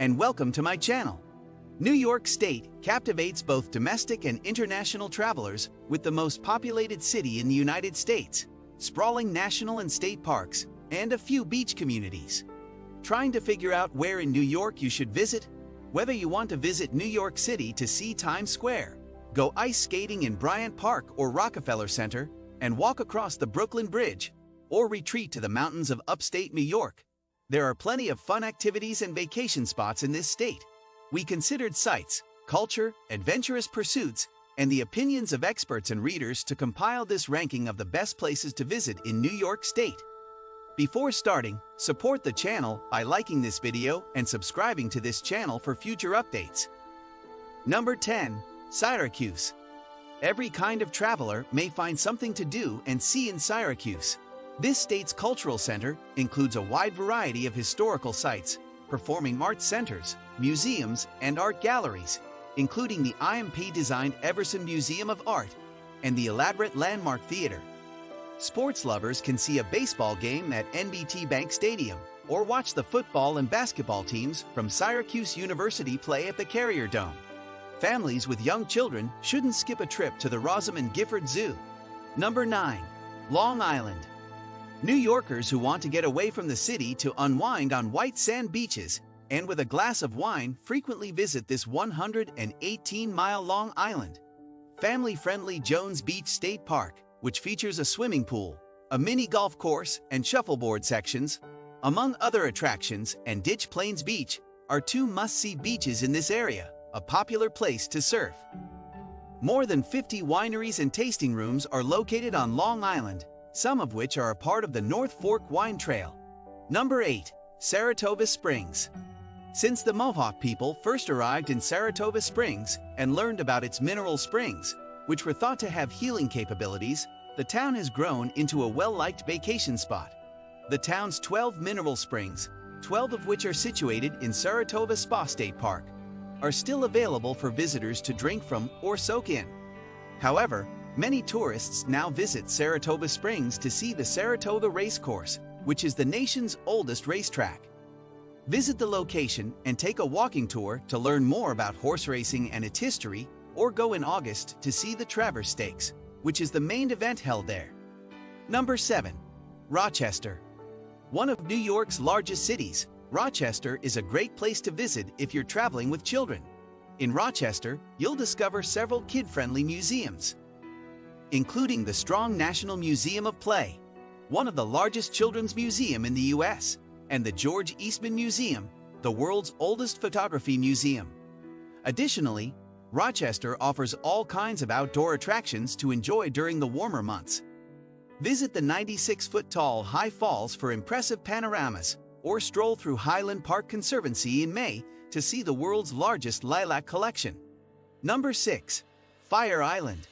and welcome to my channel. New York State captivates both domestic and international travelers with the most populated city in the United States, sprawling national and state parks, and a few beach communities. Trying to figure out where in New York you should visit? Whether you want to visit New York City to see Times Square, go ice skating in Bryant Park or Rockefeller Center, and walk across the Brooklyn Bridge, or retreat to the mountains of upstate New York, there are plenty of fun activities and vacation spots in this state. We considered sights, culture, adventurous pursuits, and the opinions of experts and readers to compile this ranking of the best places to visit in New York State. Before starting, support the channel by liking this video and subscribing to this channel for future updates. Number 10. Syracuse. Every kind of traveler may find something to do and see in Syracuse. This state's cultural center includes a wide variety of historical sites, performing arts centers, museums, and art galleries, including the IMP-designed Everson Museum of Art and the elaborate Landmark Theater. Sports lovers can see a baseball game at NBT Bank Stadium or watch the football and basketball teams from Syracuse University play at the Carrier Dome. Families with young children shouldn't skip a trip to the Rosamond Gifford Zoo. Number 9. Long Island. New Yorkers who want to get away from the city to unwind on white sand beaches and with a glass of wine frequently visit this 118-mile-long island. Family-friendly Jones Beach State Park, which features a swimming pool, a mini golf course, and shuffleboard sections, among other attractions, and Ditch Plains Beach, are two must-see beaches in this area, a popular place to surf. More than 50 wineries and tasting rooms are located on Long Island, some of which are a part of the North Fork Wine Trail. Number 8. Saratoga Springs. Since the Mohawk people first arrived in Saratoga Springs and learned about its mineral springs, which were thought to have healing capabilities, the town has grown into a well-liked vacation spot. The town's 12 mineral springs, 12 of which are situated in Saratoga Spa State Park, are still available for visitors to drink from or soak in. However, many tourists now visit Saratoga Springs to see the Saratoga Racecourse, which is the nation's oldest racetrack. Visit the location and take a walking tour to learn more about horse racing and its history, or go in August to see the Travers Stakes, which is the main event held there. Number 7. Rochester. One of New York's largest cities, Rochester is a great place to visit if you're traveling with children. In Rochester, you'll discover several kid-friendly museums, including the Strong National Museum of Play, one of the largest children's museums in the U.S., and the George Eastman Museum, the world's oldest photography museum. Additionally, Rochester offers all kinds of outdoor attractions to enjoy during the warmer months. Visit the 96-foot-tall High Falls for impressive panoramas, or stroll through Highland Park Conservancy in May to see the world's largest lilac collection. Number 6. Fire Island.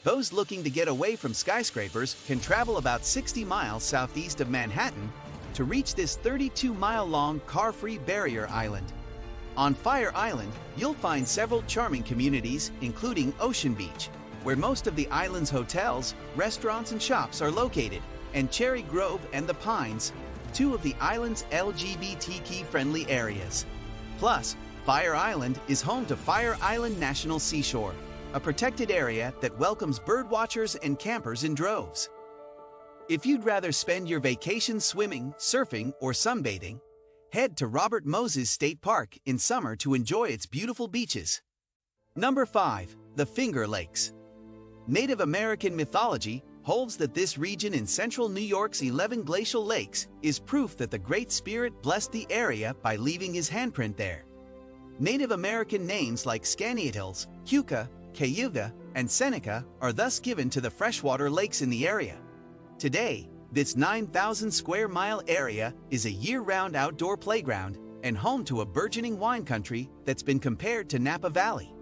Those looking to get away from skyscrapers can travel about 60 miles southeast of Manhattan to reach this 32-mile-long car-free barrier island. On Fire Island, you'll find several charming communities, including Ocean Beach, where most of the island's hotels, restaurants, and shops are located, and Cherry Grove and The Pines, two of the island's LGBTQ-friendly areas. Plus, Fire Island is home to Fire Island National Seashore, a protected area that welcomes birdwatchers and campers in droves. If you'd rather spend your vacation swimming, surfing, or sunbathing, head to Robert Moses State Park in summer to enjoy its beautiful beaches. Number 5. The Finger Lakes. Native American mythology holds that this region in central New York's 11 glacial lakes is proof that the Great Spirit blessed the area by leaving his handprint there. Native American names like Skaneateles, Keuka, Cayuga, and Seneca are thus given to the freshwater lakes in the area. Today, this 9,000-square-mile area is a year-round outdoor playground and home to a burgeoning wine country that's been compared to Napa Valley.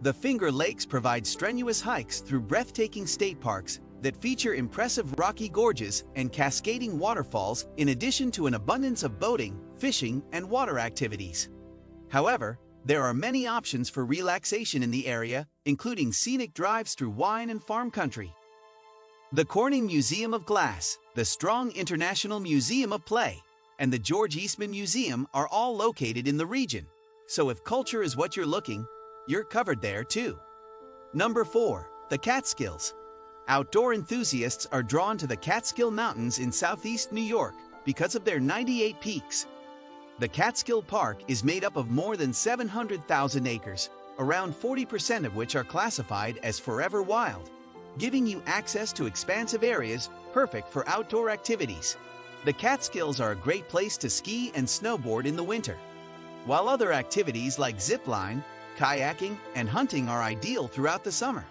The Finger Lakes provide strenuous hikes through breathtaking state parks that feature impressive rocky gorges and cascading waterfalls, in addition to an abundance of boating, fishing, and water activities. However, there are many options for relaxation in the area, including scenic drives through wine and farm country. The Corning Museum of Glass, the Strong International Museum of Play, and the George Eastman Museum are all located in the region. So if culture is what you're looking, you're covered there too. Number 4. The Catskills. Outdoor enthusiasts are drawn to the Catskill Mountains in southeast New York because of their 98 peaks. The Catskill Park is made up of more than 700,000 acres, around 40% of which are classified as forever wild, giving you access to expansive areas perfect for outdoor activities. The Catskills are a great place to ski and snowboard in the winter, while other activities like zipline, kayaking, and hunting are ideal throughout the summer.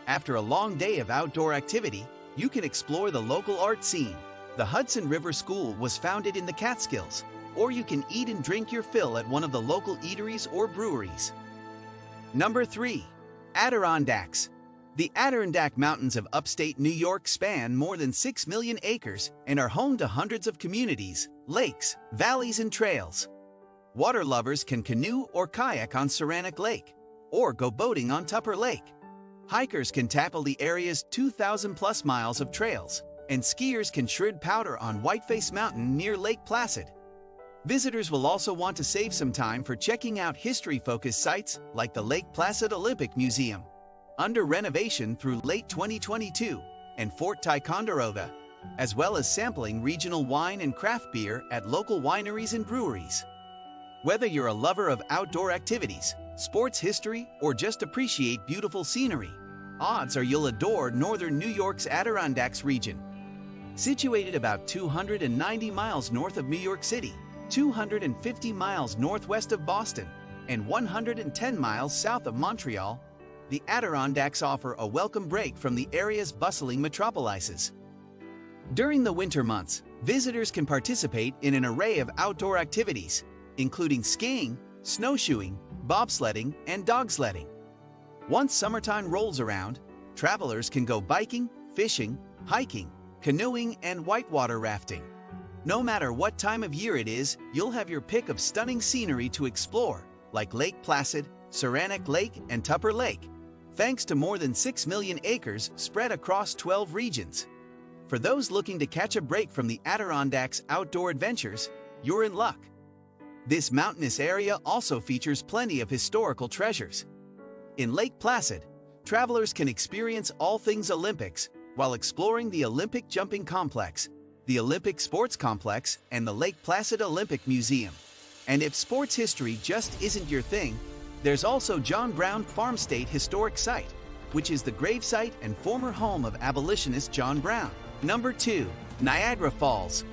After a long day of outdoor activity, you can explore the local art scene. The Hudson River School was founded in the Catskills, or you can eat and drink your fill at one of the local eateries or breweries. Number 3. Adirondacks. The Adirondack Mountains of upstate New York span more than 6 million acres and are home to hundreds of communities, lakes, valleys, and trails. Water lovers can canoe or kayak on Saranac Lake, or go boating on Tupper Lake. Hikers can tackle the area's 2,000-plus miles of trails, and skiers can shred powder on Whiteface Mountain near Lake Placid. Visitors will also want to save some time for checking out history-focused sites like the Lake Placid Olympic Museum, under renovation through late 2022, and Fort Ticonderoga, as well as sampling regional wine and craft beer at local wineries and breweries. Whether you're a lover of outdoor activities, sports history, or just appreciate beautiful scenery, odds are you'll adore northern New York's Adirondacks region. Situated about 290 miles north of New York City, 250 miles northwest of Boston, and 110 miles south of Montreal, the Adirondacks offer a welcome break from the area's bustling metropolises. During the winter months, visitors can participate in an array of outdoor activities, including skiing, snowshoeing, bobsledding, and dog sledding. Once summertime rolls around, travelers can go biking, fishing, hiking, canoeing, and whitewater rafting. No matter what time of year it is, you'll have your pick of stunning scenery to explore, like Lake Placid, Saranac Lake, and Tupper Lake, thanks to more than 6 million acres spread across 12 regions. For those looking to catch a break from the Adirondacks' outdoor adventures, you're in luck. This mountainous area also features plenty of historical treasures. In Lake Placid, travelers can experience all things Olympics while exploring the Olympic Jumping Complex, the Olympic Sports Complex, and the Lake Placid Olympic Museum. And if sports history just isn't your thing, there's also John Brown Farm State Historic Site, which is the gravesite and former home of abolitionist John Brown. Number 2. Niagara Falls.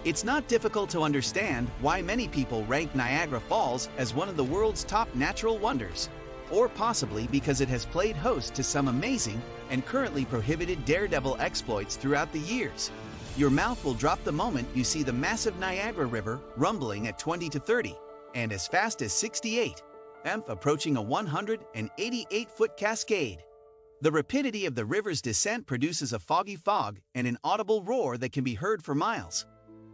It's not difficult to understand why many people rank Niagara Falls as one of the world's top natural wonders, or possibly because it has played host to some amazing and currently prohibited daredevil exploits throughout the years. Your mouth will drop the moment you see the massive Niagara River rumbling at 20 to 30 and as fast as 68 mph approaching a 188-foot cascade. The rapidity of the river's descent produces a foggy fog and an audible roar that can be heard for miles.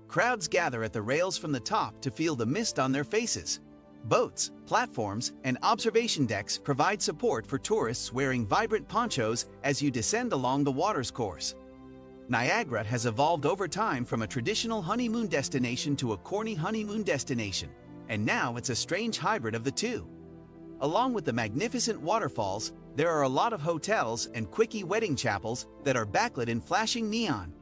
Crowds gather at the rails from the top to feel the mist on their faces. Boats, platforms, and observation decks provide support for tourists wearing vibrant ponchos as you descend along the water's course. Niagara has evolved over time from a traditional honeymoon destination to a corny honeymoon destination, and now it's a strange hybrid of the two. Along with the magnificent waterfalls, there are a lot of hotels and quickie wedding chapels that are backlit in flashing neon.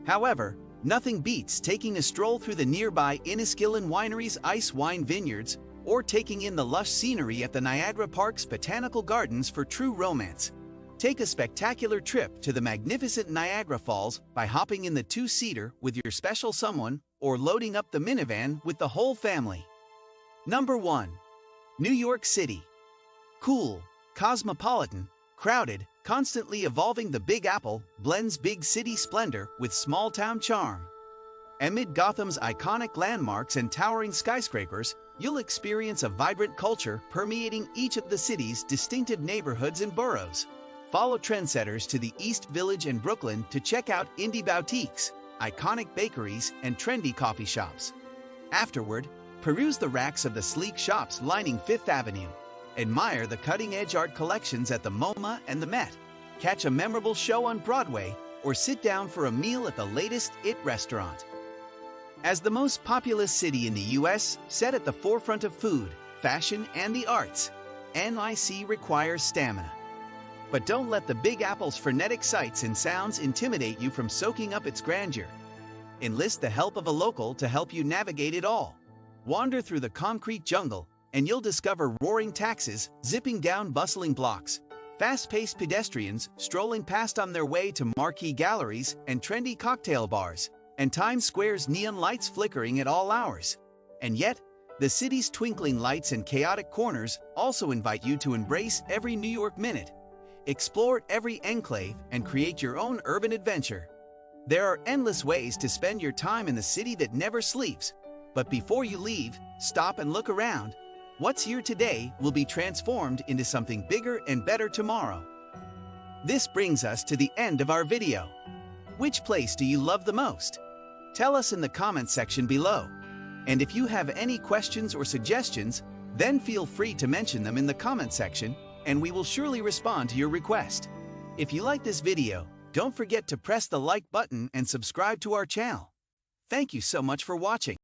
However, nothing beats taking a stroll through the nearby Inniskillen Winery's ice wine vineyards or taking in the lush scenery at the Niagara Park's botanical gardens for true romance. Take a spectacular trip to the magnificent Niagara Falls by hopping in the two-seater with your special someone or loading up the minivan with the whole family. Number 1. New York City. Cool, cosmopolitan, crowded, constantly evolving, the Big Apple blends big city splendor with small-town charm. Amid Gotham's iconic landmarks and towering skyscrapers, you'll experience a vibrant culture permeating each of the city's distinctive neighborhoods and boroughs. Follow trendsetters to the East Village and Brooklyn to check out indie boutiques, iconic bakeries, and trendy coffee shops. Afterward, peruse the racks of the sleek shops lining Fifth Avenue. Admire the cutting-edge art collections at the MoMA and the Met. Catch a memorable show on Broadway, or sit down for a meal at the latest IT restaurant. As the most populous city in the U.S., set at the forefront of food, fashion, and the arts, NYC requires stamina. But don't let the Big Apple's frenetic sights and sounds intimidate you from soaking up its grandeur. Enlist the help of a local to help you navigate it all. Wander through the concrete jungle, and you'll discover roaring taxis zipping down bustling blocks, fast-paced pedestrians strolling past on their way to marquee galleries and trendy cocktail bars, and Times Square's neon lights flickering at all hours. And yet, the city's twinkling lights and chaotic corners also invite you to embrace every New York minute. Explore every enclave and create your own urban adventure. There are endless ways to spend your time in the city that never sleeps. But before you leave, stop and look around. What's here today will be transformed into something bigger and better tomorrow. This brings us to the end of our video. Which place do you love the most? Tell us in the comments section below. And if you have any questions or suggestions, then feel free to mention them in the comment section, and we will surely respond to your request. If you like this video, don't forget to press the like button and subscribe to our channel. Thank you so much for watching.